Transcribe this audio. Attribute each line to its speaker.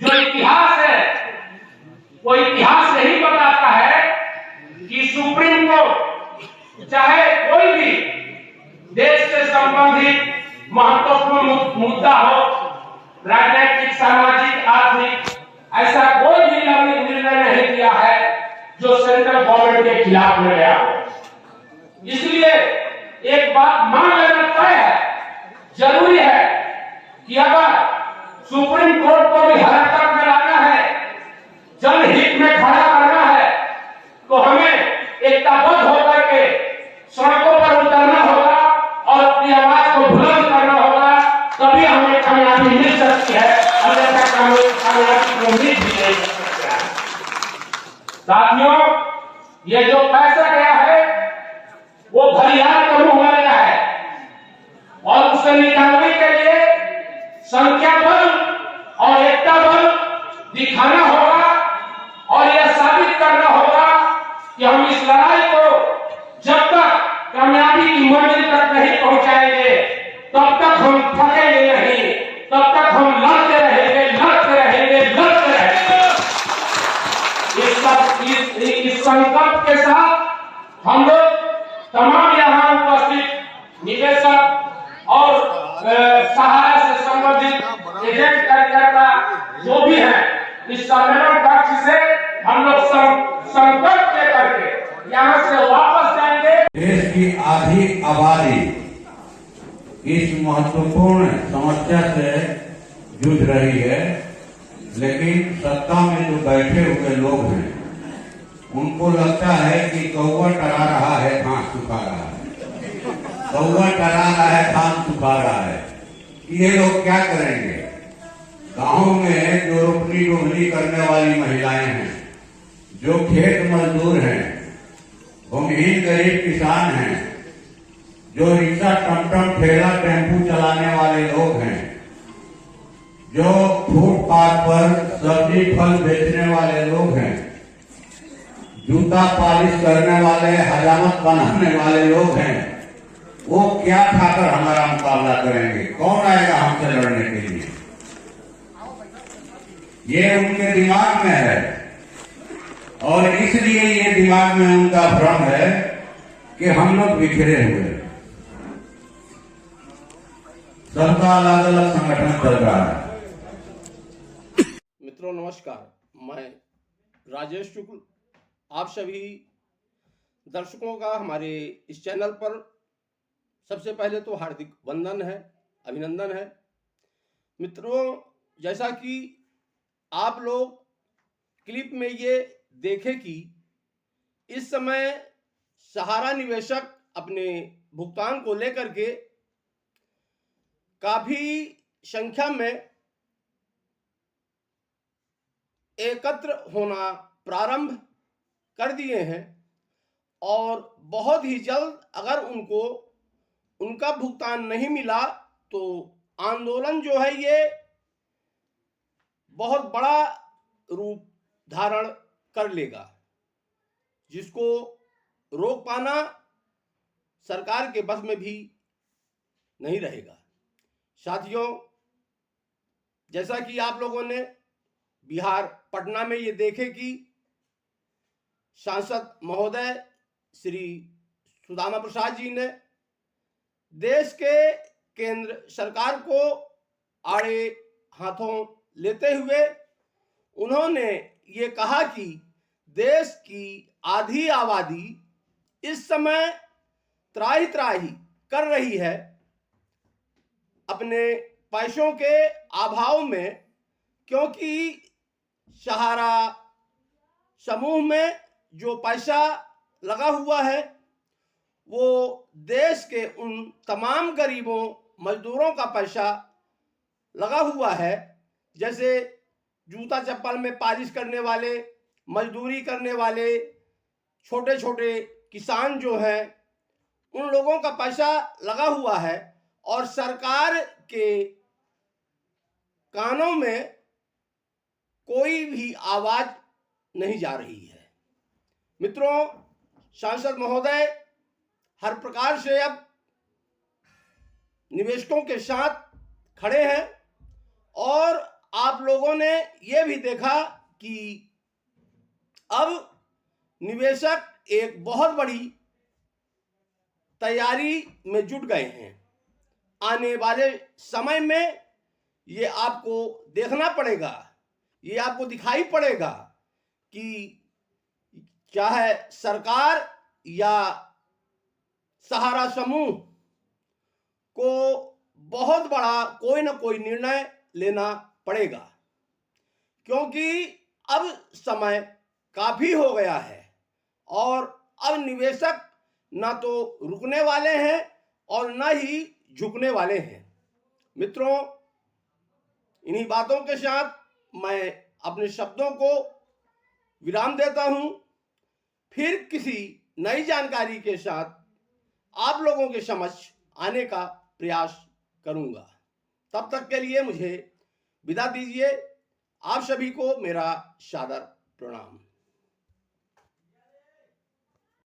Speaker 1: जो इतिहास है वो इतिहास यही बताता है कि सुप्रीम कोर्ट चाहे कोई भी देश से संबंधित महत्वपूर्ण मुद्दा हो, राजनीतिक, सामाजिक, आर्थिक, ऐसा कोई भी निर्णय नहीं दिया है जो सेंट्रल गवर्नमेंट के खिलाफ में गया हो। इसलिए एक बात मान लेना तय है, जरूरी है कि अगर सुप्रीम कोर्ट को भी हरकत में लाना है, जनहित में खड़ा करना है, तो हमें एकताबद्ध होकर के सड़कों पर उतरना होगा और अपनी आवाज को बुलंद करना होगा, तभी हमें कामयाबी मिल सकती है, अन्यथा कामयाबी को उम्मीद भी नहीं कर सकते हैं। साथियों, ये जो पैसा गया है वो घड़ियाल के मुंह में गया है और उसे निकालने के लिए संख्या बल और एकता बल दिखाना होगा और यह साबित करना होगा कि हम इस लड़ाई को जब तक कामयाबी की मंजिल तक नहीं पहुंचाएंगे तब तक हम थकेंगे नहीं, तब तक हम लड़ते रहेंगे, लड़ते रहेंगे, लड़ते रहेंगे। इस संकल्प के साथ हम लोग तमाम यहाँ उपस्थित निवेशक और सहारा से संबंधित एजेंट कार्यकर्ता जो भी है, इस सम्मेलन कक्ष से हम लोग संकल्प लेकर के यहाँ से वापस जाएंगे।
Speaker 2: देश की आधी आबादी इस महत्वपूर्ण समस्या से जूझ रही है, लेकिन सत्ता में जो बैठे हुए लोग हैं उनको लगता है कि कौवा टरा रहा है, घास सुखा रहा है, कौवा टरा रहा है, घास सुखा रहा है। ये लोग क्या करेंगे? गांव में जो रोपनी डोहनी करने वाली महिलाएं हैं, जो खेत मजदूर हैं, भूमिहीन गरीब किसान हैं, जो रिक्शा, टमटम, ठेला, टेम्पू चलाने वाले लोग हैं, जो फुटपाथ पर सब्जी फल बेचने वाले लोग हैं, जूता पॉलिश करने वाले, हजामत बनाने वाले लोग हैं, वो क्या खाकर हमारा मुकाबला करेंगे? कौन आएगा हमसे लड़ने के लिए? ये उनके दिमाग में है और इसलिए ये दिमाग में उनका भ्रम है कि हम लोग बिखरे हुए, सबका अलग अलग संगठन चल रहा है।
Speaker 3: मित्रों नमस्कार, मैं राजेश शुक्ल आप सभी दर्शकों का हमारे इस चैनल पर सबसे पहले तो हार्दिक वंदन है, अभिनंदन है। मित्रों, जैसा कि आप लोग क्लिप में ये देखें कि इस समय सहारा निवेशक अपने भुगतान को लेकर के काफी संख्या में एकत्र होना प्रारंभ कर दिए हैं और बहुत ही जल्द अगर उनको उनका भुगतान नहीं मिला तो आंदोलन जो है ये बहुत बड़ा रूप धारण कर लेगा, जिसको रोक पाना सरकार के बस में भी नहीं रहेगा। साथियों, जैसा कि आप लोगों ने बिहार पटना में ये देखे कि सांसद महोदय श्री सुदामा प्रसाद जी ने देश के केंद्र सरकार को आड़े हाथों लेते हुए उन्होंने ये कहा कि देश की आधी आबादी इस समय त्राही त्राही कर रही है अपने पैसों के अभाव में, क्योंकि सहारा समूह में जो पैसा लगा हुआ है वो देश के उन तमाम गरीबों मजदूरों का पैसा लगा हुआ है, जैसे जूता चप्पल में पॉलिश करने वाले, मजदूरी करने वाले, छोटे छोटे किसान जो हैं, उन लोगों का पैसा लगा हुआ है और सरकार के कानों में कोई भी आवाज नहीं जा रही है। मित्रों, सांसद महोदय हर प्रकार से अब निवेशकों के साथ खड़े हैं और आप लोगों ने ये भी देखा कि अब निवेशक एक बहुत बड़ी तैयारी में जुट गए हैं। आने वाले समय में ये आपको देखना पड़ेगा, ये आपको दिखाई पड़ेगा कि चाहे सरकार या सहारा समूह को बहुत बड़ा कोई ना कोई निर्णय लेना पड़ेगा, क्योंकि अब समय काफी हो गया है और अब निवेशक ना तो रुकने वाले हैं और ना ही झुकने वाले हैं। मित्रों, इन्हीं बातों के साथ मैं अपने शब्दों को विराम देता हूं। फिर किसी नई जानकारी के साथ आप लोगों के समक्ष आने का प्रयास करूंगा। तब तक के लिए मुझे विदा दीजिए। आप सभी को मेरा सादर प्रणाम।